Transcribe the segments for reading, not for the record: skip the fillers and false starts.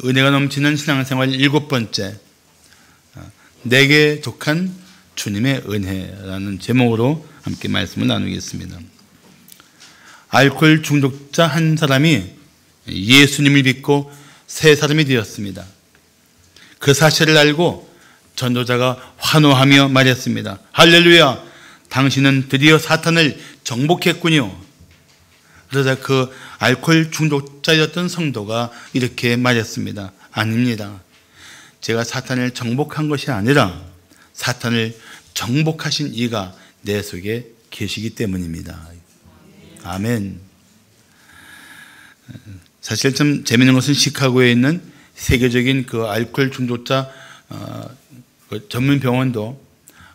은혜가 넘치는 신앙생활 7번째, 내게 독한 주님의 은혜라는 제목으로 함께 말씀을 나누겠습니다. 알코올 중독자 한 사람이 예수님을 믿고 새 사람이 되었습니다. 그 사실을 알고 전도자가 환호하며 말했습니다. 할렐루야! 당신은 드디어 사탄을 정복했군요. 그러자 그 알코올 중독자였던 성도가 이렇게 말했습니다. 아닙니다. 제가 사탄을 정복한 것이 아니라 사탄을 정복하신 이가 내 속에 계시기 때문입니다. 아멘. 사실 좀 재미있는 것은 시카고에 있는 세계적인 그 알코올 중독자 그 전문 병원도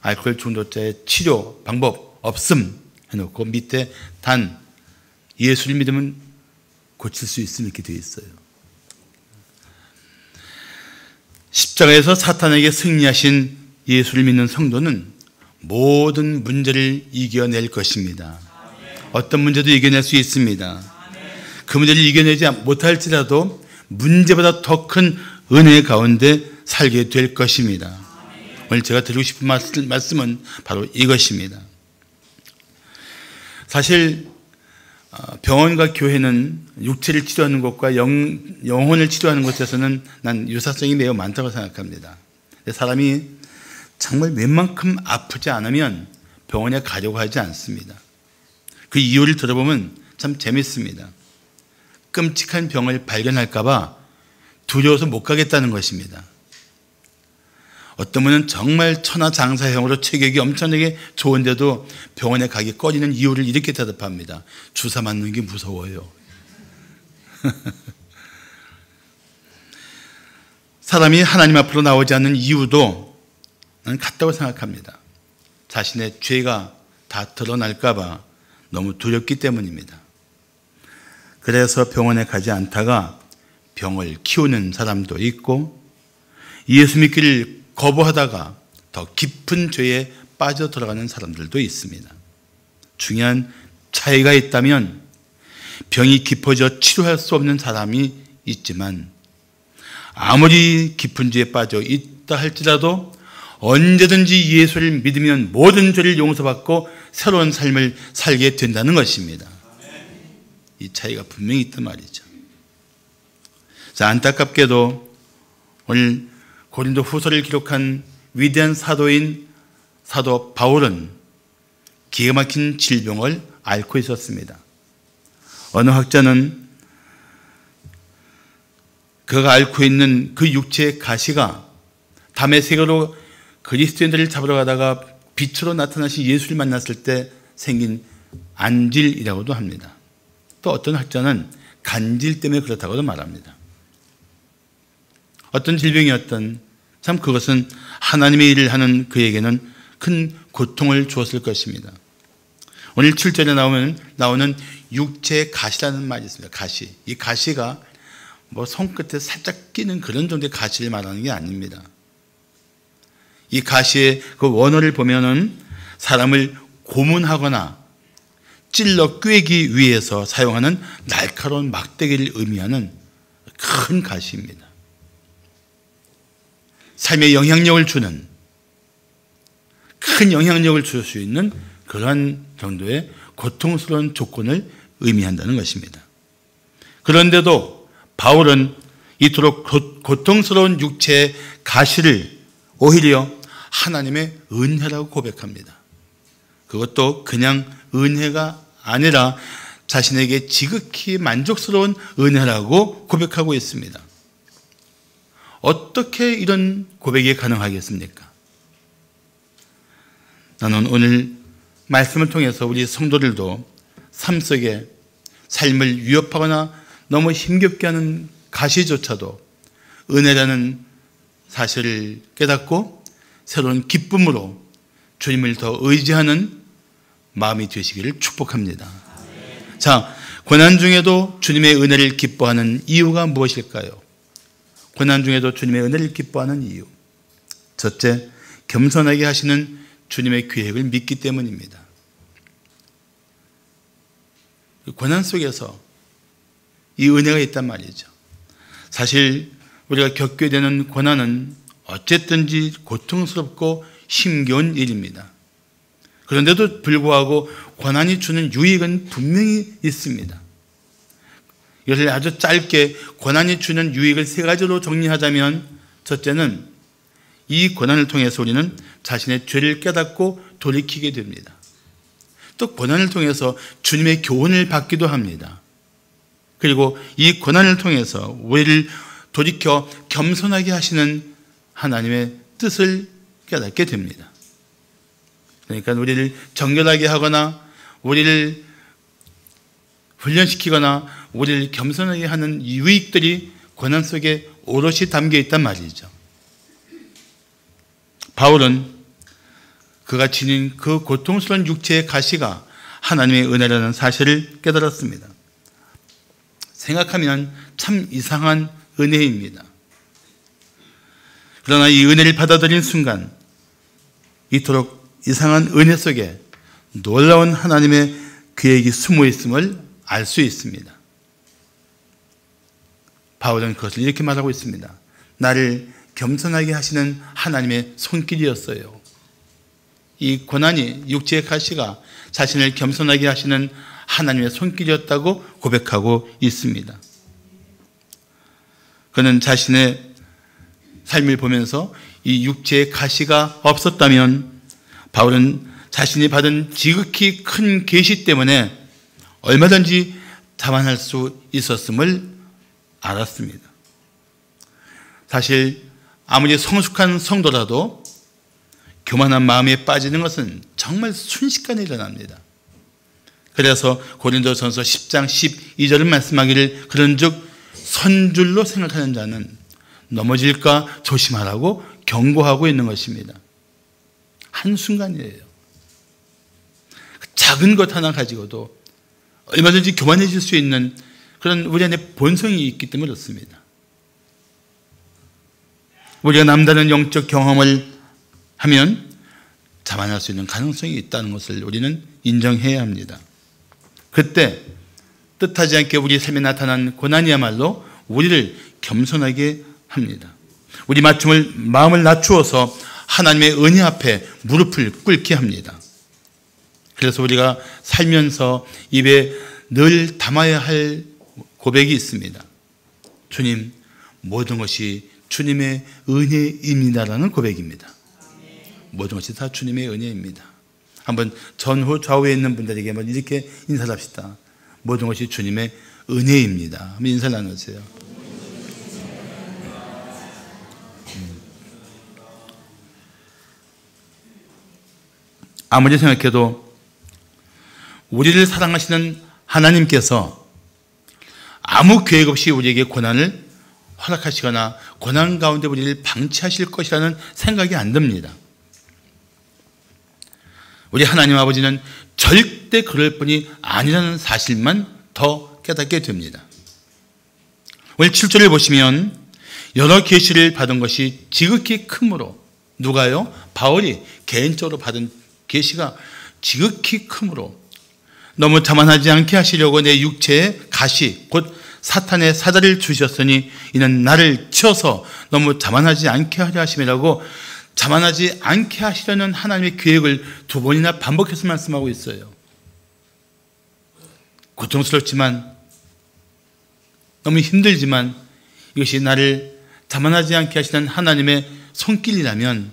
알코올 중독자의 치료 방법 없음 해놓고 밑에 단 예수를 믿으면 고칠 수 있음 이렇게 되어 있어요. 십자가에서 사탄에게 승리하신 예수를 믿는 성도는 모든 문제를 이겨낼 것입니다. 어떤 문제도 이겨낼 수 있습니다. 그 문제를 이겨내지 못할지라도 문제보다 더 큰 은혜 가운데 살게 될 것입니다. 오늘 제가 드리고 싶은 말씀은 바로 이것입니다. 사실 병원과 교회는 육체를 치료하는 것과 영혼을 치료하는 것에서는 난 유사성이 매우 많다고 생각합니다. 사람이 정말 웬만큼 아프지 않으면 병원에 가려고 하지 않습니다. 그 이유를 들어보면 참 재밌습니다. 끔찍한 병을 발견할까 봐 두려워서 못 가겠다는 것입니다. 어떤 분은 정말 천하장사형으로 체격이 엄청나게 좋은데도 병원에 가기 꺼리는 이유를 이렇게 대답합니다. 주사 맞는 게 무서워요. 사람이 하나님 앞으로 나오지 않는 이유도 나는 같다고 생각합니다. 자신의 죄가 다 드러날까 봐 너무 두렵기 때문입니다. 그래서 병원에 가지 않다가 병을 키우는 사람도 있고 예수 믿기를 거부하다가 더 깊은 죄에 빠져 들어가는 사람들도 있습니다. 중요한 차이가 있다면 병이 깊어져 치료할 수 없는 사람이 있지만 아무리 깊은 죄에 빠져 있다 할지라도 언제든지 예수를 믿으면 모든 죄를 용서받고 새로운 삶을 살게 된다는 것입니다. 이 차이가 분명히 있단 말이죠. 자, 안타깝게도 오늘 고린도 후서를 기록한 위대한 사도인 사도 바울은 기가 막힌 질병을 앓고 있었습니다. 어느 학자는 그가 앓고 있는 그 육체의 가시가 다메섹으로 그리스도인들을 잡으러 가다가 빛으로 나타나신 예수를 만났을 때 생긴 안질이라고도 합니다. 또 어떤 학자는 간질 때문에 그렇다고도 말합니다. 어떤 질병이었던 참 그것은 하나님의 일을 하는 그에게는 큰 고통을 주었을 것입니다. 오늘 7절에 나오는 육체의 가시라는 말이 있습니다. 가시. 이 가시가 뭐 손끝에 살짝 끼는 그런 정도의 가시를 말하는 게 아닙니다. 이 가시의 그 원어를 보면은 사람을 고문하거나 찔러 꿰기 위해서 사용하는 날카로운 막대기를 의미하는 큰 가시입니다. 삶에 영향력을 주는 큰 영향력을 줄 수 있는 그러한 정도의 고통스러운 조건을 의미한다는 것입니다. 그런데도 바울은 이토록 고통스러운 육체의 가시를 오히려 하나님의 은혜라고 고백합니다. 그것도 그냥 은혜가 아니라 자신에게 지극히 만족스러운 은혜라고 고백하고 있습니다. 어떻게 이런 고백이 가능하겠습니까? 나는 오늘 말씀을 통해서 우리 성도들도 삶 속에 삶을 위협하거나 너무 힘겹게 하는 가시조차도 은혜라는 사실을 깨닫고 새로운 기쁨으로 주님을 더 의지하는 마음이 되시기를 축복합니다. 자, 고난 중에도 주님의 은혜를 기뻐하는 이유가 무엇일까요? 고난 중에도 주님의 은혜를 기뻐하는 이유. 첫째, 겸손하게 하시는 주님의 계획을 믿기 때문입니다. 고난 속에서 이 은혜가 있단 말이죠. 사실 우리가 겪게 되는 고난은 어쨌든지 고통스럽고 힘겨운 일입니다. 그런데도 불구하고 고난이 주는 유익은 분명히 있습니다. 이것을 아주 짧게 고난이 주는 유익을 세 가지로 정리하자면, 첫째는 이 고난을 통해서 우리는 자신의 죄를 깨닫고 돌이키게 됩니다. 또 고난을 통해서 주님의 교훈을 받기도 합니다. 그리고 이 고난을 통해서 우리를 돌이켜 겸손하게 하시는 하나님의 뜻을 깨닫게 됩니다. 그러니까 우리를 정결하게 하거나 우리를 훈련시키거나 우리를 겸손하게 하는 유익들이 고난 속에 오롯이 담겨 있단 말이죠. 바울은 그가 지닌 그 고통스러운 육체의 가시가 하나님의 은혜라는 사실을 깨달았습니다. 생각하면 참 이상한 은혜입니다. 그러나 이 은혜를 받아들인 순간 이토록 이상한 은혜 속에 놀라운 하나님의 계획이 숨어 있음을 알 수 있습니다. 바울은 그것을 이렇게 말하고 있습니다. 나를 겸손하게 하시는 하나님의 손길이었어요. 이 고난이, 육체의 가시가 자신을 겸손하게 하시는 하나님의 손길이었다고 고백하고 있습니다. 그는 자신의 삶을 보면서 이 육체의 가시가 없었다면 바울은 자신이 받은 지극히 큰 계시 때문에 얼마든지 자만할 수 있었음을 알았습니다. 사실 아무리 성숙한 성도라도 교만한 마음에 빠지는 것은 정말 순식간에 일어납니다. 그래서 고린도전서 10장 12절은 말씀하기를 그런즉 선줄로 생각하는 자는 넘어질까 조심하라고 경고하고 있는 것입니다. 한순간이에요. 작은 것 하나 가지고도 얼마든지 교만해질 수 있는 그런 우리 안에 본성이 있기 때문에 그렇습니다. 우리가 남다른 영적 경험을 하면 자만할 수 있는 가능성이 있다는 것을 우리는 인정해야 합니다. 그때 뜻하지 않게 우리 삶에 나타난 고난이야말로 우리를 겸손하게 합니다. 우리 마음을 낮추어서 하나님의 은혜 앞에 무릎을 꿇게 합니다. 그래서 우리가 살면서 입에 늘 담아야 할 고백이 있습니다. 주님, 모든 것이 주님의 은혜입니다라는 고백입니다. 모든 것이 다 주님의 은혜입니다. 한번 전후 좌우에 있는 분들에게 한번 이렇게 인사를 합시다. 모든 것이 주님의 은혜입니다. 한번 인사를 나누세요. 아무리 생각해도 우리를 사랑하시는 하나님께서 아무 계획 없이 우리에게 고난을 허락하시거나 고난 가운데 우리를 방치하실 것이라는 생각이 안 듭니다. 우리 하나님 아버지는 절대 그럴 분이 아니라는 사실만 더 깨닫게 됩니다. 오늘 7절을 보시면 여러 계시를 받은 것이 지극히 크므로, 누가요? 바울이 개인적으로 받은 계시가 지극히 크므로 너무 자만하지 않게 하시려고 내 육체의 가시 곧 사탄의 사자를 주셨으니 이는 나를 치어서 너무 자만하지 않게 하려 하심이라고, 자만하지 않게 하시려는 하나님의 계획을 두 번이나 반복해서 말씀하고 있어요. 고통스럽지만 너무 힘들지만 이것이 나를 자만하지 않게 하시는 하나님의 손길이라면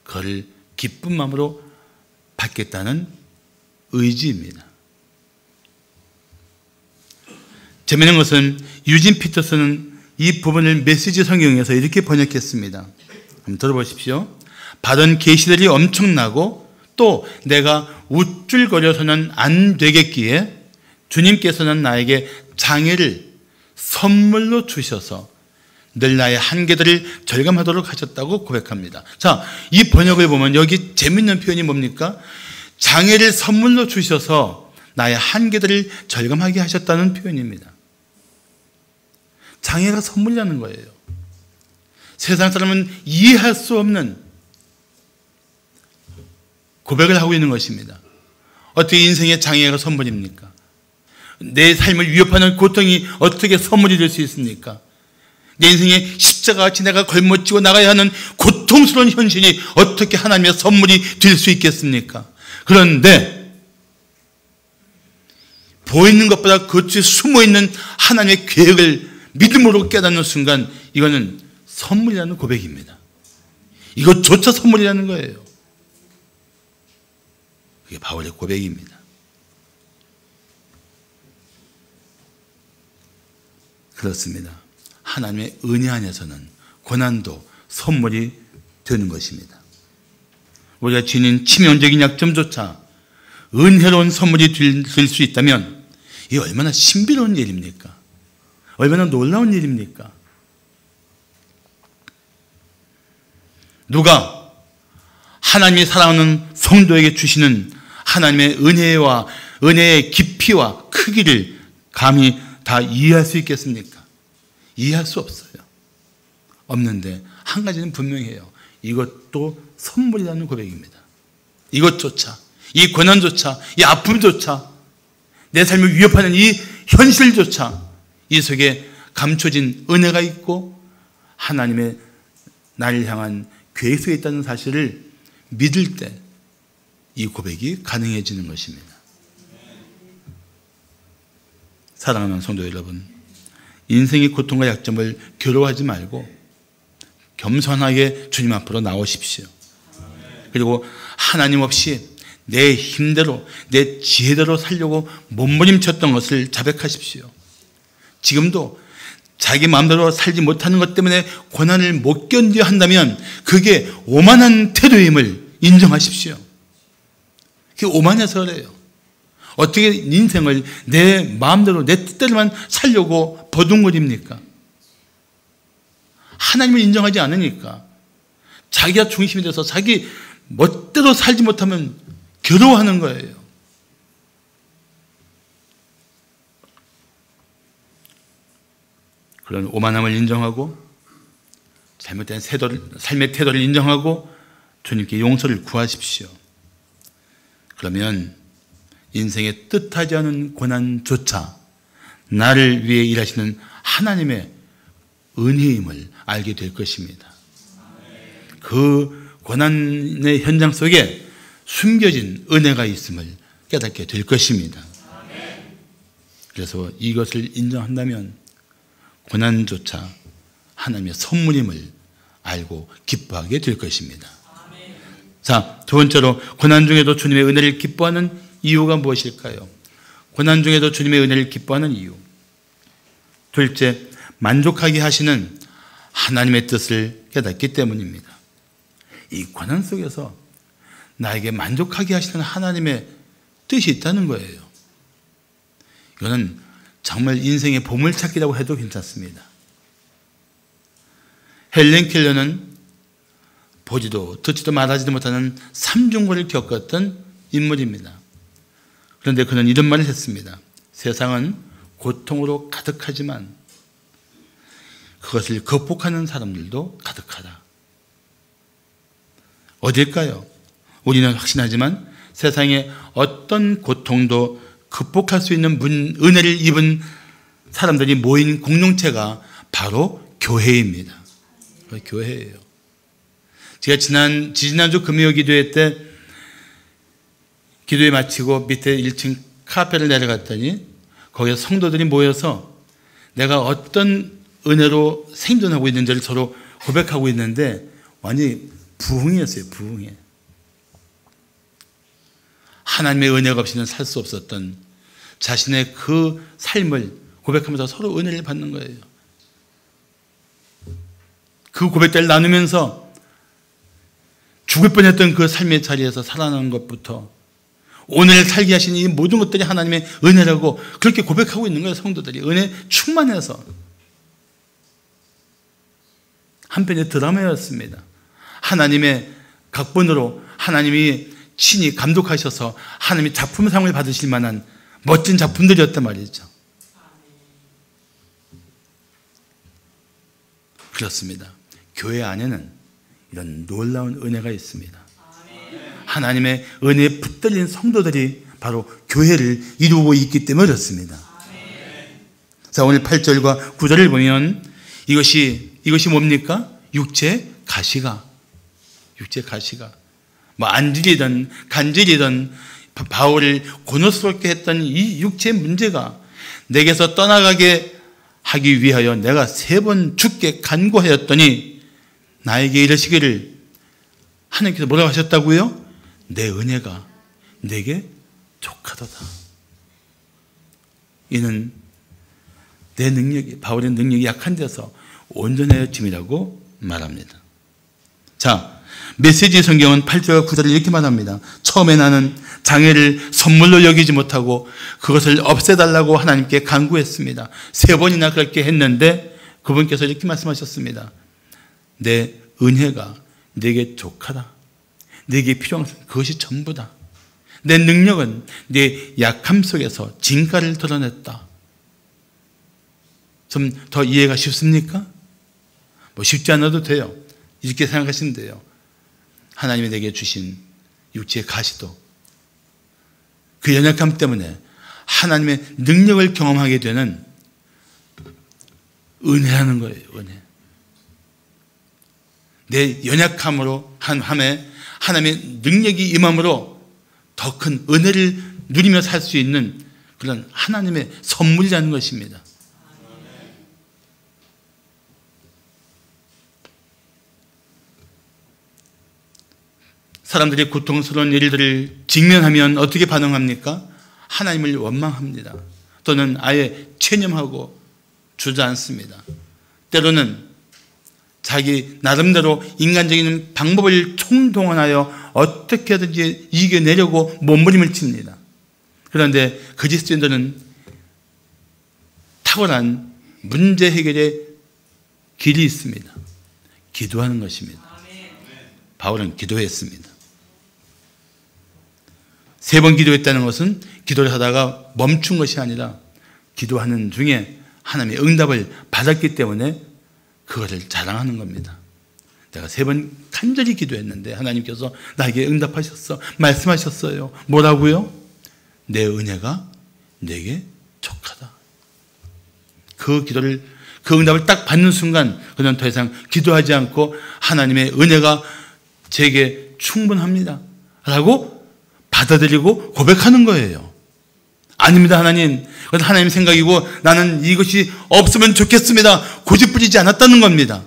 그걸 기쁜 마음으로 받겠다는 의지입니다. 재미있는 것은 유진 피터슨은 이 부분을 메시지 성경에서 이렇게 번역했습니다. 한번 들어보십시오. 받은 계시들이 엄청나고 또 내가 우쭐거려서는 안 되겠기에 주님께서는 나에게 장애를 선물로 주셔서 늘 나의 한계들을 절감하도록 하셨다고 고백합니다. 자, 이 번역을 보면 여기 재밌는 표현이 뭡니까? 장애를 선물로 주셔서 나의 한계들을 절감하게 하셨다는 표현입니다. 장애가 선물이라는 거예요. 세상 사람은 이해할 수 없는 고백을 하고 있는 것입니다. 어떻게 인생의 장애가 선물입니까? 내 삶을 위협하는 고통이 어떻게 선물이 될 수 있습니까? 내 인생에 십자가같이 내가 걸머쥐고 나가야 하는 고통스러운 현실이 어떻게 하나님의 선물이 될 수 있겠습니까? 그런데 보이는 것보다 그것이 숨어있는 하나님의 계획을 믿음으로 깨닫는 순간 이거는 선물이라는 고백입니다. 이것조차 선물이라는 거예요. 그게 바울의 고백입니다. 그렇습니다. 하나님의 은혜 안에서는 고난도 선물이 되는 것입니다. 우리가 지닌 치명적인 약점조차 은혜로운 선물이 될 수 있다면 이게 얼마나 신비로운 일입니까? 얼마나 놀라운 일입니까? 누가 하나님이 사랑하는 성도에게 주시는 하나님의 은혜의 깊이와 크기를 감히 다 이해할 수 있겠습니까? 이해할 수 없어요. 없는데 한 가지는 분명해요. 이것도 선물이라는 고백입니다. 이것조차, 이 고난조차, 이 아픔조차, 내 삶을 위협하는 이 현실조차 이 속에 감춰진 은혜가 있고 하나님의 나를 향한 계획 속에 있다는 사실을 믿을 때 이 고백이 가능해지는 것입니다. 사랑하는 성도 여러분, 인생의 고통과 약점을 괴로워하지 말고 겸손하게 주님 앞으로 나오십시오. 그리고 하나님 없이 내 힘대로 내 지혜대로 살려고 몸부림쳤던 것을 자백하십시오. 지금도 자기 마음대로 살지 못하는 것 때문에 고난을 못 견뎌야 한다면 그게 오만한 태도임을 인정하십시오. 그게 오만해서 그래요. 어떻게 인생을 내 마음대로 내 뜻대로만 살려고 버둥거립니까? 하나님을 인정하지 않으니까 자기가 중심이 돼서 자기 멋대로 살지 못하면 괴로워하는 거예요. 그런 오만함을 인정하고 잘못된 삶의 태도를 인정하고 주님께 용서를 구하십시오. 그러면 인생의 뜻하지 않은 고난조차 나를 위해 일하시는 하나님의 은혜임을 알게 될 것입니다. 그 고난의 현장 속에 숨겨진 은혜가 있음을 깨닫게 될 것입니다. 그래서 이것을 인정한다면 고난조차 하나님의 선물임을 알고 기뻐하게 될 것입니다. 자, 두 번째로 고난 중에도 주님의 은혜를 기뻐하는 이유가 무엇일까요? 고난 중에도 주님의 은혜를 기뻐하는 이유. 둘째, 만족하게 하시는 하나님의 뜻을 깨닫기 때문입니다. 이 고난 속에서 나에게 만족하게 하시는 하나님의 뜻이 있다는 거예요. 이거는 정말 인생의 보물찾기라고 해도 괜찮습니다. 헬렌 켈러는 보지도 듣지도 말하지도 못하는 삼중고를 겪었던 인물입니다. 그런데 그는 이런 말을 했습니다. 세상은 고통으로 가득하지만 그것을 극복하는 사람들도 가득하다. 어딜까요? 우리는 확신하지만 세상에 어떤 고통도 극복할 수 있는 은혜를 입은 사람들이 모인 공동체가 바로 교회입니다. 교회예요. 제가 지난주 금요 기도회 때 기도회 마치고 밑에 1층 카페를 내려갔더니 거기에 성도들이 모여서 내가 어떤 은혜로 생존하고 있는지를 서로 고백하고 있는데 완전히 부흥이었어요. 부흥해. 하나님의 은혜가 없이는 살 수 없었던 자신의 그 삶을 고백하면서 서로 은혜를 받는 거예요. 그 고백들을 나누면서 죽을 뻔했던 그 삶의 자리에서 살아나는 것부터 오늘 살게 하신 이 모든 것들이 하나님의 은혜라고 그렇게 고백하고 있는 거예요. 성도들이 은혜 충만해서. 한편의 드라마였습니다. 하나님의 각본으로 하나님이 친히 감독하셔서 하나님이 작품상을 받으실 만한 멋진 작품들이었단 말이죠. 그렇습니다. 교회 안에는 이런 놀라운 은혜가 있습니다. 하나님의 은혜에 붙들린 성도들이 바로 교회를 이루고 있기 때문에 그렇습니다. 자, 오늘 8절과 9절을 보면 이것이 뭡니까? 육체 가시가. 뭐 안질이든 간질이든 바울을 곤혹스럽게 했던 이 육체의 문제가 내게서 떠나가게 하기 위하여 내가 3번 죽게 간구하였더니 나에게 이르시기를, 하나님께서 뭐라고 하셨다고요? 내 은혜가 내게 족하도다. 이는 내 능력이, 바울의 능력이 약한 데서 온전해짐이라고 말합니다. 자, 메시지 성경은 8절과 9절을 이렇게 말합니다. 처음에 나는 장애를 선물로 여기지 못하고 그것을 없애달라고 하나님께 간구했습니다. 3번이나 그렇게 했는데 그분께서 이렇게 말씀하셨습니다. 내 은혜가 내게 족하다. 내게 필요한 그것이 전부다. 내 능력은 내 약함 속에서 진가를 드러냈다. 좀 더 이해가 쉽습니까? 뭐 쉽지 않아도 돼요. 이렇게 생각하시면 돼요. 하나님이 내게 주신 육체의 가시도 그 연약함 때문에 하나님의 능력을 경험하게 되는 은혜라는 거예요. 은혜. 내 연약함으로 함에 하나님의 능력이 임함으로 더 큰 은혜를 누리며 살 수 있는 그런 하나님의 선물이라는 것입니다. 사람들이 고통스러운 일들을 직면하면 어떻게 반응합니까? 하나님을 원망합니다. 또는 아예 체념하고 주저앉습니다. 때로는 자기 나름대로 인간적인 방법을 총동원하여 어떻게든지 이겨내려고 몸부림을 칩니다. 그런데 그리스도인들은 탁월한 문제 해결의 길이 있습니다. 기도하는 것입니다. 바울은 기도했습니다. 3번 기도했다는 것은 기도를 하다가 멈춘 것이 아니라 기도하는 중에 하나님의 응답을 받았기 때문에 그것을 자랑하는 겁니다. 내가 3번 간절히 기도했는데 하나님께서 나에게 응답하셨어. 말씀하셨어요. 뭐라고요? 내 은혜가 내게 족하다. 그 응답을 딱 받는 순간 그는 더 이상 기도하지 않고 하나님의 은혜가 제게 충분합니다 라고 받아들이고 고백하는 거예요. 아닙니다, 하나님. 그건 하나님 생각이고 나는 이것이 없으면 좋겠습니다. 고집부리지 않았다는 겁니다.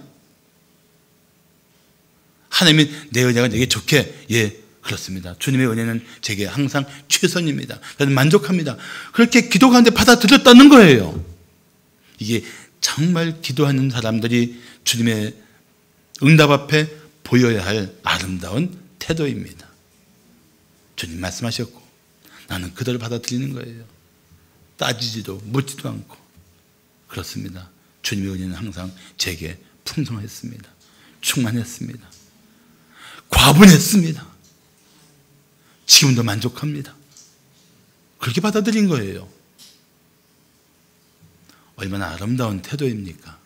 하나님이 내 은혜가 내게 좋게, 예, 그렇습니다. 주님의 은혜는 제게 항상 최선입니다. 저는 만족합니다. 그렇게 기도 가운데 받아들였다는 거예요. 이게 정말 기도하는 사람들이 주님의 응답 앞에 보여야 할 아름다운 태도입니다. 주님 말씀하셨고 나는 그대로 받아들이는 거예요. 따지지도 묻지도 않고. 그렇습니다. 주님의 은혜는 항상 제게 풍성했습니다. 충만했습니다. 과분했습니다. 지금도 만족합니다. 그렇게 받아들인 거예요. 얼마나 아름다운 태도입니까?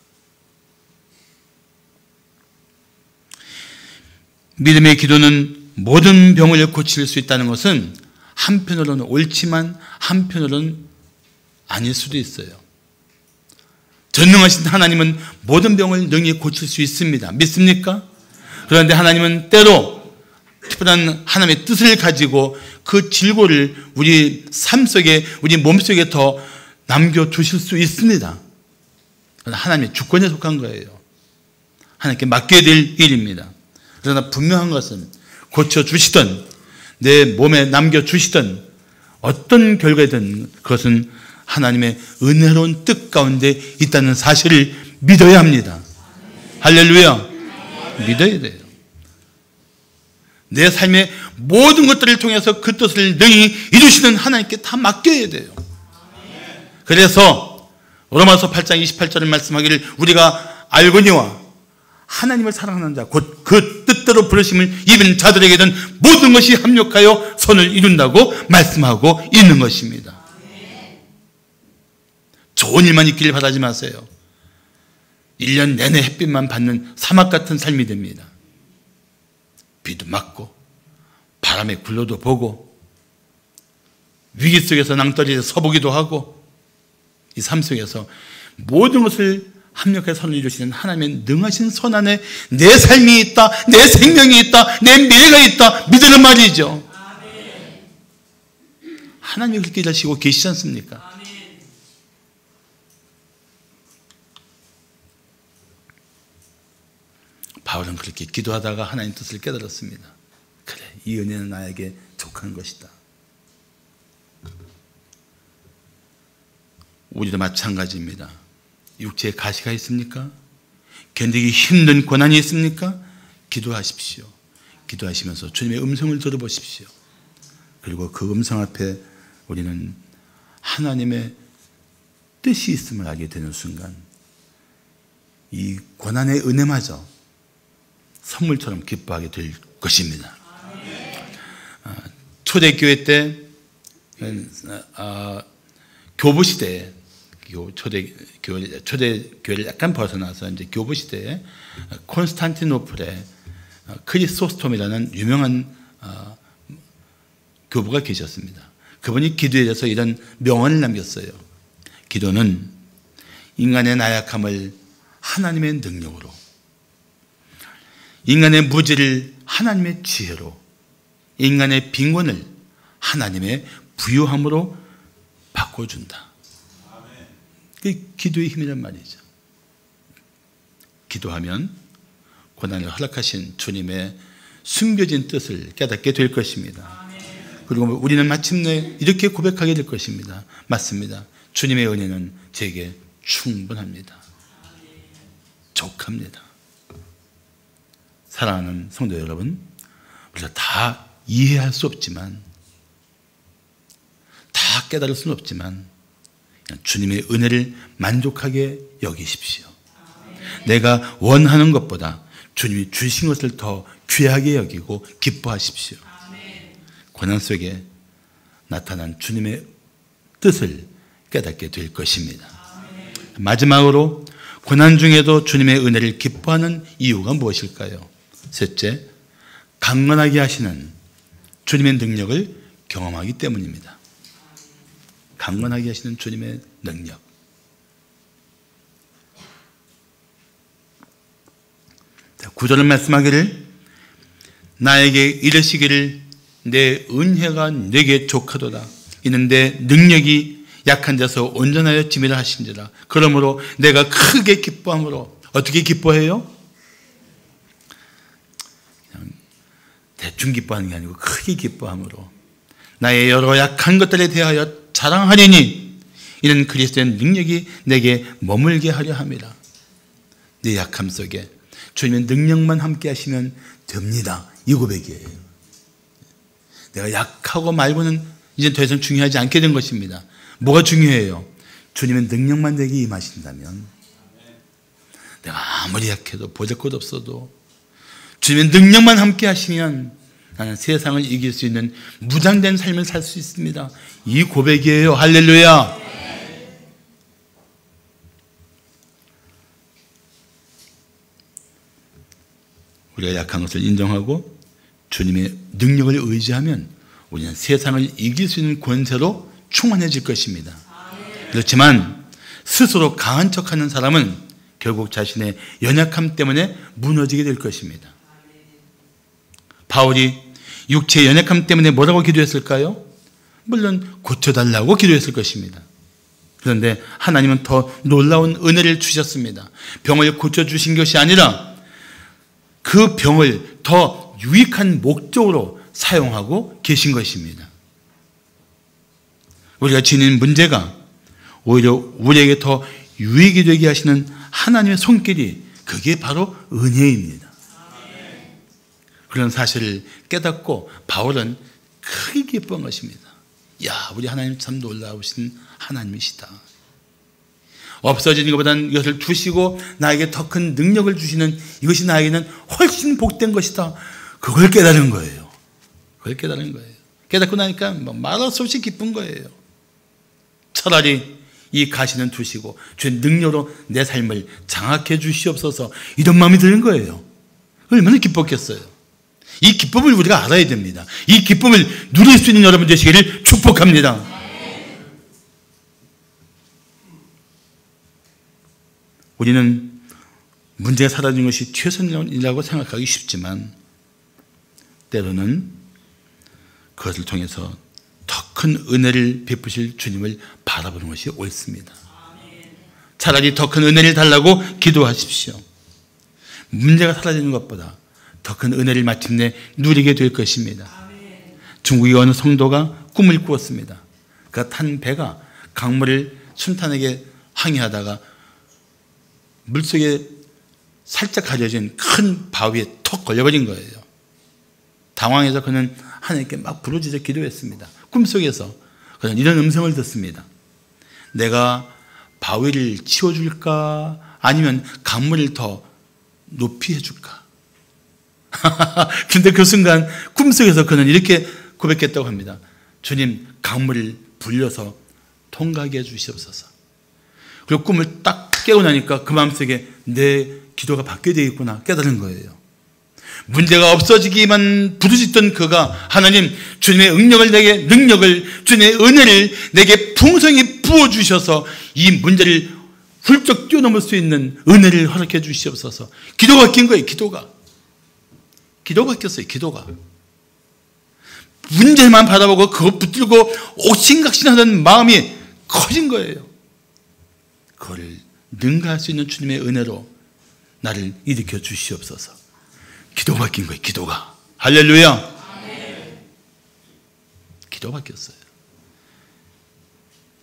믿음의 기도는 모든 병을 고칠 수 있다는 것은 한편으로는 옳지만 한편으로는 아닐 수도 있어요. 전능하신 하나님은 모든 병을 능히 고칠 수 있습니다. 믿습니까? 그런데 하나님은 때로 특별한 하나님의 뜻을 가지고 그 질고를 우리 삶 속에, 우리 몸 속에 더 남겨주실 수 있습니다. 하나님의 주권에 속한 거예요. 하나님께 맡겨야 될 일입니다. 그러나 분명한 것은 고쳐주시든 내 몸에 남겨주시든 어떤 결과든 그것은 하나님의 은혜로운 뜻 가운데 있다는 사실을 믿어야 합니다. 할렐루야. 믿어야 돼요. 내 삶의 모든 것들을 통해서 그 뜻을 능히 이루시는 하나님께 다 맡겨야 돼요. 그래서 로마서 8장 28절을 말씀하기를 우리가 알거니와 하나님을 사랑하는 자 곧 그 뜻대로 부르심을 입은 자들에게는 모든 것이 합력하여 선을 이룬다고 말씀하고 있는 것입니다. 좋은 일만 있기를 바라지 마세요. 1년 내내 햇빛만 받는 사막 같은 삶이 됩니다. 비도 맞고 바람에 굴러도 보고 위기 속에서 낭떠러지에 서보기도 하고 이 삶 속에서 모든 것을 합력하여 선을 이루시는 하나님의 능하신 손 안에 내 삶이 있다, 내 생명이 있다, 내 미래가 있다 믿으는 말이죠. 하나님이 그렇게 일하시고 계시지 않습니까? 바울은 그렇게 기도하다가 하나님 뜻을 깨달았습니다. 그래, 이 은혜는 나에게 족한 것이다. 우리도 마찬가지입니다. 육체에 가시가 있습니까? 견디기 힘든 고난이 있습니까? 기도하십시오. 기도하시면서 주님의 음성을 들어보십시오. 그리고 그 음성 앞에 우리는 하나님의 뜻이 있음을 알게 되는 순간 이 고난의 은혜마저 선물처럼 기뻐하게 될 것입니다. 초대교회 때 교부시대에 초대교회를 약간 벗어나서 이제 교부시대에 콘스탄티노플에 크리소스톰이라는 유명한 교부가 계셨습니다. 그분이 기도에 대해서 이런 명언을 남겼어요. 기도는 인간의 나약함을 하나님의 능력으로, 인간의 무지를 하나님의 지혜로, 인간의 빈곤을 하나님의 부유함으로 바꿔준다. 그게 기도의 힘이란 말이죠. 기도하면 고난을 허락하신 주님의 숨겨진 뜻을 깨닫게 될 것입니다. 그리고 우리는 마침내 이렇게 고백하게 될 것입니다. 맞습니다. 주님의 은혜는 제게 충분합니다. 족합니다. 사랑하는 성도 여러분, 우리가 다 이해할 수 없지만, 다 깨달을 수는 없지만 주님의 은혜를 만족하게 여기십시오. 내가 원하는 것보다 주님이 주신 것을 더 귀하게 여기고 기뻐하십시오. 고난 속에 나타난 주님의 뜻을 깨닫게 될 것입니다. 마지막으로 고난 중에도 주님의 은혜를 기뻐하는 이유가 무엇일까요? 셋째, 강건하게 하시는 주님의 능력을 경험하기 때문입니다. 강건하게 하시는 주님의 능력. 구절은 말씀하기를 나에게 이르시기를 내 은혜가 내게 족하도다. 이는 내 능력이 약한 데서 온전하여 지미를 하신지라. 그러므로 내가 크게 기뻐함으로. 어떻게 기뻐해요? 그냥 대충 기뻐하는 게 아니고 크게 기뻐함으로 나의 여러 약한 것들에 대하여 자랑하리니 이는 그리스도의 능력이 내게 머물게 하려 함이라. 내 약함 속에 주님의 능력만 함께 하시면 됩니다. 이 고백이에요. 내가 약하고 말고는 이제 더 이상 중요하지 않게 된 것입니다. 뭐가 중요해요? 주님의 능력만 내게 임하신다면 내가 아무리 약해도 보잘것 없어도 주님의 능력만 함께 하시면 나는 세상을 이길 수 있는 무장된 삶을 살 수 있습니다. 이 고백이에요. 할렐루야. 우리가 약한 것을 인정하고 주님의 능력을 의지하면 우리는 세상을 이길 수 있는 권세로 충만해질 것입니다. 그렇지만 스스로 강한 척하는 사람은 결국 자신의 연약함 때문에 무너지게 될 것입니다. 바울이 육체의 연약함 때문에 뭐라고 기도했을까요? 물론 고쳐달라고 기도했을 것입니다. 그런데 하나님은 더 놀라운 은혜를 주셨습니다. 병을 고쳐주신 것이 아니라 그 병을 더 유익한 목적으로 사용하고 계신 것입니다. 우리가 지닌 문제가 오히려 우리에게 더 유익이 되게 하시는 하나님의 손길이 그게 바로 은혜입니다. 그런 사실을 깨닫고 바울은 크게 기뻐한 것입니다. 야, 우리 하나님 참 놀라우신 하나님이시다. 없어지는 것보다는 이것을 주시고 나에게 더 큰 능력을 주시는 이것이 나에게는 훨씬 복된 것이다. 그걸 깨달은 거예요. 그걸 깨달은 거예요. 깨닫고 나니까 말할 수 없이 기쁜 거예요. 차라리 이 가시는 두시고 주의 능력으로 내 삶을 장악해 주시옵소서, 이런 마음이 드는 거예요. 얼마나 기뻤겠어요. 이 기쁨을 우리가 알아야 됩니다. 이 기쁨을 누릴 수 있는 여러분 되시기를 축복합니다. 우리는 문제가 사라진 것이 최선이라고 생각하기 쉽지만 때로는 그것을 통해서 더 큰 은혜를 베푸실 주님을 바라보는 것이 옳습니다. 차라리 더 큰 은혜를 달라고 기도하십시오. 문제가 사라지는 것보다 더 큰 은혜를 마침내 누리게 될 것입니다. 중국의 어느 성도가 꿈을 꾸었습니다. 그가 탄 배가 강물을 순탄하게 항해하다가 물속에 살짝 가려진 큰 바위에 턱 걸려버린 거예요. 당황해서 그는 하나님께 막 부르짖어 기도했습니다. 꿈속에서 그는 이런 음성을 듣습니다. 내가 바위를 치워줄까? 아니면 강물을 더 높이 해줄까? 근데 그 순간 꿈속에서 그는 이렇게 고백했다고 합니다. 주님, 강물을 불려서 통과하게 해주시옵소서. 그리고 꿈을 딱 깨고 나니까 그 마음속에 내 기도가 받게 되겠구나 깨달은 거예요. 문제가 없어지기만 부르짖던 그가 하나님, 주님의 능력을, 주님의 은혜를 내게 풍성히 부어주셔서 이 문제를 훌쩍 뛰어넘을 수 있는 은혜를 허락해 주시옵소서. 기도가 바뀐 거예요. 기도가 바뀌었어요. 기도가. 문제만 바라보고 그것 붙들고 옥신각신하던 마음이 커진 거예요. 그거를 능가할 수 있는 주님의 은혜로 나를 일으켜 주시옵소서. 기도가 바뀐 거예요. 기도가. 할렐루야. 기도가 바뀌었어요.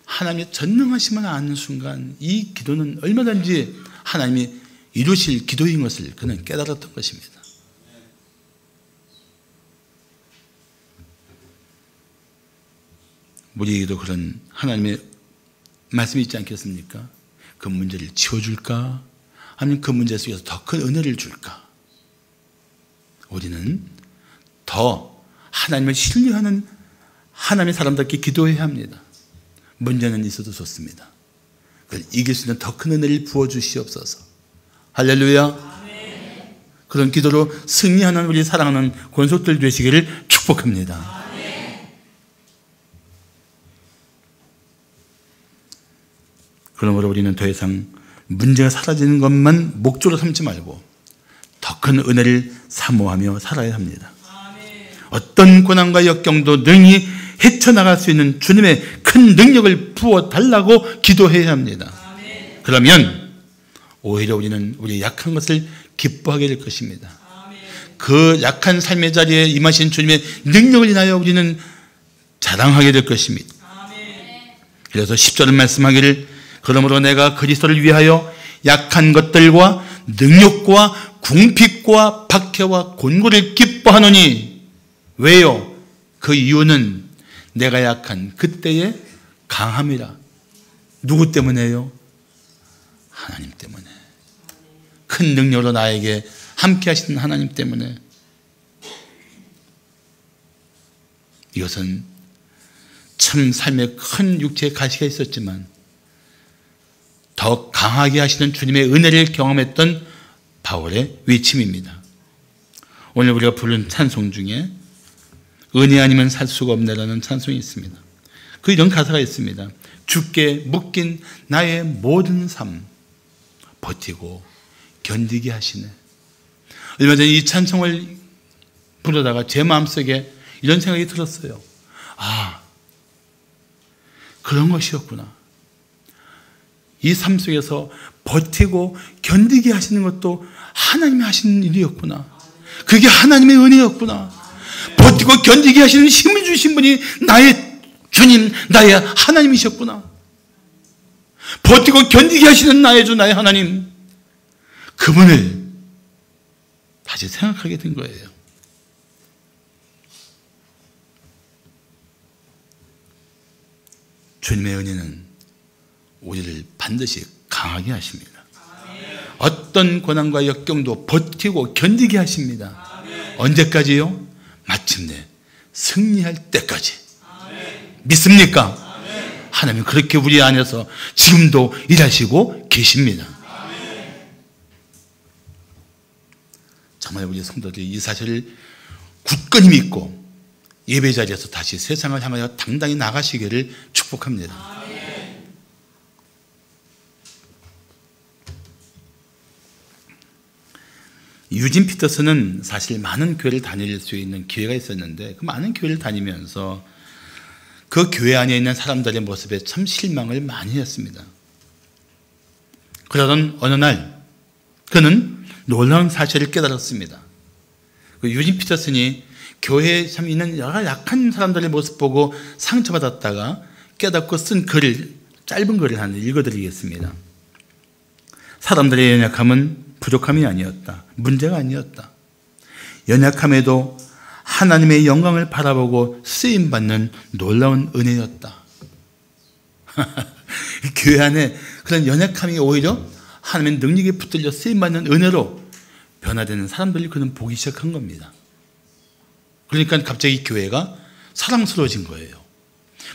하나님의 전능하심을 아는 순간 이 기도는 얼마든지 하나님이 이루실 기도인 것을 그는 깨달았던 것입니다. 우리에게도 그런 하나님의 말씀이 있지 않겠습니까? 그 문제를 치워줄까? 아니면 그 문제 속에서 더 큰 은혜를 줄까? 우리는 더 하나님을 신뢰하는 하나님의 사람답게 기도해야 합니다. 문제는 있어도 좋습니다. 그걸 이길 수 있는 더 큰 은혜를 부어주시옵소서. 할렐루야. 그런 기도로 승리하는 우리 사랑하는 권속들 되시기를 축복합니다. 그러므로 우리는 더 이상 문제가 사라지는 것만 목적으로 삼지 말고 더 큰 은혜를 사모하며 살아야 합니다. 어떤 고난과 역경도 능히 헤쳐나갈 수 있는 주님의 큰 능력을 부어달라고 기도해야 합니다. 그러면 오히려 우리는 우리의 약한 것을 기뻐하게 될 것입니다. 그 약한 삶의 자리에 임하신 주님의 능력을 인하여 우리는 자랑하게 될 것입니다. 그래서 10절은 말씀하기를 그러므로 내가 그리스도를 위하여 약한 것들과 능력과 궁핍과 박해와 곤고를 기뻐하노니 왜요? 그 이유는 내가 약한 그때의 강함이라. 누구 때문에요? 하나님 때문에. 큰 능력으로 나에게 함께 하시는 하나님 때문에. 이것은 참 삶에 큰 육체의 가시가 있었지만 더 강하게 하시는 주님의 은혜를 경험했던 바울의 외침입니다. 오늘 우리가 부른 찬송 중에 은혜 아니면 살 수가 없네라는 찬송이 있습니다. 그 이런 가사가 있습니다. 주께 묶인 나의 모든 삶 버티고 견디게 하시네. 얼마 전에 이 찬송을 부르다가 제 마음속에 이런 생각이 들었어요. 아, 그런 것이었구나. 이 삶 속에서 버티고 견디게 하시는 것도 하나님이 하시는 일이었구나. 그게 하나님의 은혜였구나. 버티고 견디게 하시는 힘을 주신 분이 나의 주님, 나의 하나님이셨구나. 버티고 견디게 하시는 나의 주, 나의 하나님, 그분을 다시 생각하게 된 거예요. 주님의 은혜는 우리를 반드시 강하게 하십니다. 어떤 고난과 역경도 버티고 견디게 하십니다. 언제까지요? 마침내 승리할 때까지. 믿습니까? 하나님은 그렇게 우리 안에서 지금도 일하시고 계십니다. 정말 우리 성도들이 이 사실을 굳건히 믿고 예배 자리에서 다시 세상을 향하여 당당히 나가시기를 축복합니다. 유진 피터슨은 사실 많은 교회를 다닐 수 있는 기회가 있었는데 그 많은 교회를 다니면서 그 교회 안에 있는 사람들의 모습에 참 실망을 많이 했습니다. 그러던 어느 날 그는 놀라운 사실을 깨달았습니다. 그 유진 피터슨이 교회에 참 있는 여러 약한 사람들의 모습 보고 상처받았다가 깨닫고 쓴 글을, 짧은 글을 하나 읽어드리겠습니다. 사람들의 연약함은 부족함이 아니었다. 문제가 아니었다. 연약함에도 하나님의 영광을 바라보고 쓰임받는 놀라운 은혜였다. 교회 안에 그런 연약함이 오히려 하나님의 능력에 붙들려 쓰임받는 은혜로 변화되는 사람들이 그는 보기 시작한 겁니다. 그러니까 갑자기 교회가 사랑스러워진 거예요.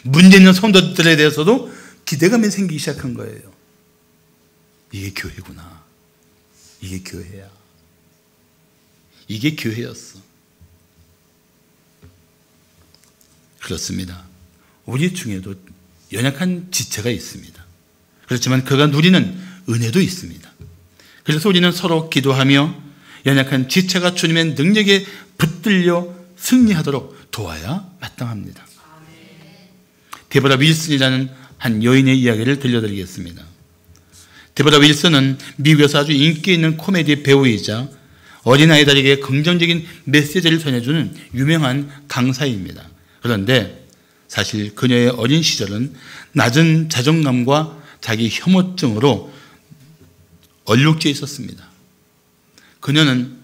문제 있는 성도들에 대해서도 기대감이 생기기 시작한 거예요. 이게 교회구나. 이게 교회야. 이게 교회였어. 그렇습니다. 우리 중에도 연약한 지체가 있습니다. 그렇지만 그가 누리는 은혜도 있습니다. 그래서 우리는 서로 기도하며 연약한 지체가 주님의 능력에 붙들려 승리하도록 도와야 마땅합니다. 데보라 윌슨이라는 한 여인의 이야기를 들려드리겠습니다. 데보라 윌슨은 미국에서 아주 인기 있는 코미디 배우이자 어린아이들에게 긍정적인 메시지를 전해주는 유명한 강사입니다. 그런데 사실 그녀의 어린 시절은 낮은 자존감과 자기 혐오증으로 얼룩져 있었습니다. 그녀는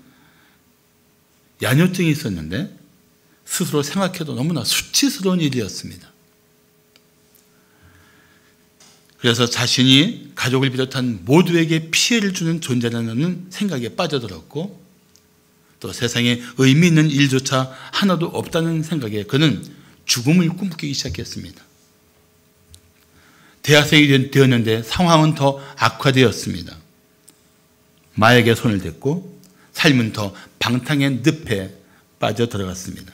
야뇨증이 있었는데 스스로 생각해도 너무나 수치스러운 일이었습니다. 그래서 자신이 가족을 비롯한 모두에게 피해를 주는 존재라는 생각에 빠져들었고 또 세상에 의미 있는 일조차 하나도 없다는 생각에 그는 죽음을 꿈꾸기 시작했습니다. 대학생이 되었는데 상황은 더 악화되었습니다. 마약에 손을 댔고 삶은 더 방탕의 늪에 빠져들어갔습니다.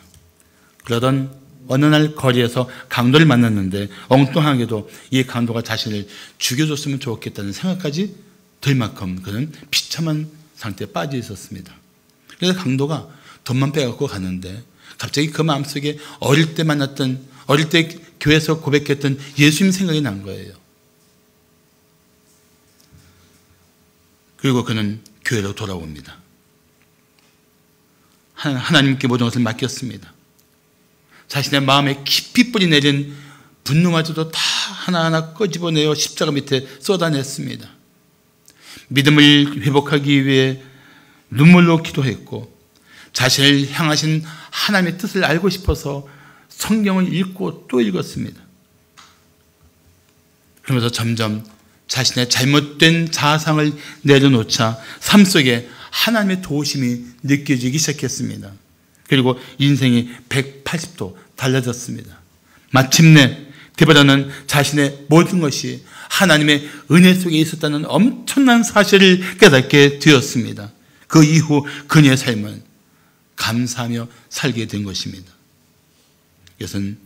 그러던 어느 날 거리에서 강도를 만났는데 엉뚱하게도 이 강도가 자신을 죽여줬으면 좋겠다는 생각까지 들 만큼 그는 비참한 상태에 빠져 있었습니다. 그래서 강도가 돈만 빼갖고 가는데 갑자기 그 마음속에 어릴 때 교회에서 고백했던 예수님 생각이 난 거예요. 그리고 그는 교회로 돌아옵니다. 하나님께 모든 것을 맡겼습니다. 자신의 마음에 깊이 뿌리 내린 분노마저도 다 하나하나 끄집어내어 십자가 밑에 쏟아냈습니다. 믿음을 회복하기 위해 눈물로 기도했고 자신을 향하신 하나님의 뜻을 알고 싶어서 성경을 읽고 또 읽었습니다. 그러면서 점점 자신의 잘못된 자아상을 내려놓자 삶 속에 하나님의 도우심이 느껴지기 시작했습니다. 그리고 인생이 180도 달라졌습니다. 마침내 데보라는 자신의 모든 것이 하나님의 은혜 속에 있었다는 엄청난 사실을 깨닫게 되었습니다. 그 이후 그녀의 삶은 감사하며 살게 된 것입니다. 이것은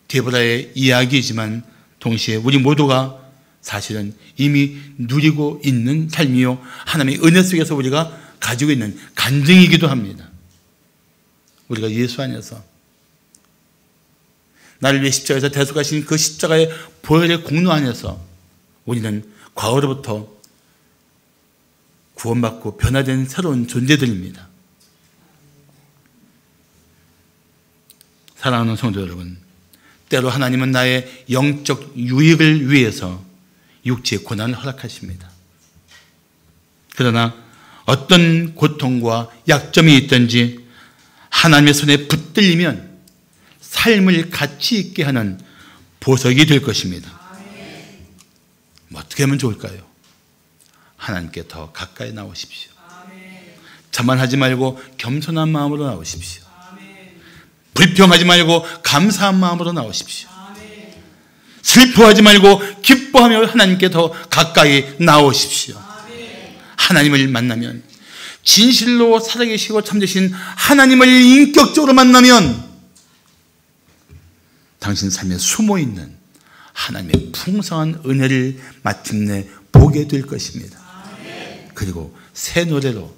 데보라의 이야기이지만 동시에 우리 모두가 사실은 이미 누리고 있는 삶이요 하나님의 은혜 속에서 우리가 가지고 있는 간증이기도 합니다. 우리가 예수 안에서 나를 위해 십자가에서 대속하신 그 십자가의 보혈의 공로 안에서 우리는 과거로부터 구원받고 변화된 새로운 존재들입니다. 사랑하는 성도 여러분, 때로 하나님은 나의 영적 유익을 위해서 육체의 고난을 허락하십니다. 그러나 어떤 고통과 약점이 있든지 하나님의 손에 붙들리면 삶을 가치 있게 하는 보석이 될 것입니다. 어떻게 하면 좋을까요? 하나님께 더 가까이 나오십시오. 자만하지 말고 겸손한 마음으로 나오십시오. 불평하지 말고 감사한 마음으로 나오십시오. 슬퍼하지 말고 기뻐하며 하나님께 더 가까이 나오십시오. 하나님을 만나면 진실로 살아계시고 참되신 하나님을 인격적으로 만나면 당신 삶에 숨어있는 하나님의 풍성한 은혜를 마침내 보게 될 것입니다. 그리고 새 노래로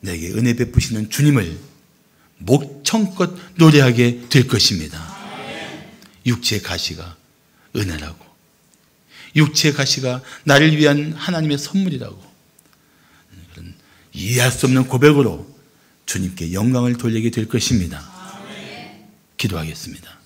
내게 은혜 베푸시는 주님을 목청껏 노래하게 될 것입니다. 육체의 가시가 은혜라고, 육체의 가시가 나를 위한 하나님의 선물이라고, 그런 이해할 수 없는 고백으로 주님께 영광을 돌리게 될 것입니다. 기도하겠습니다.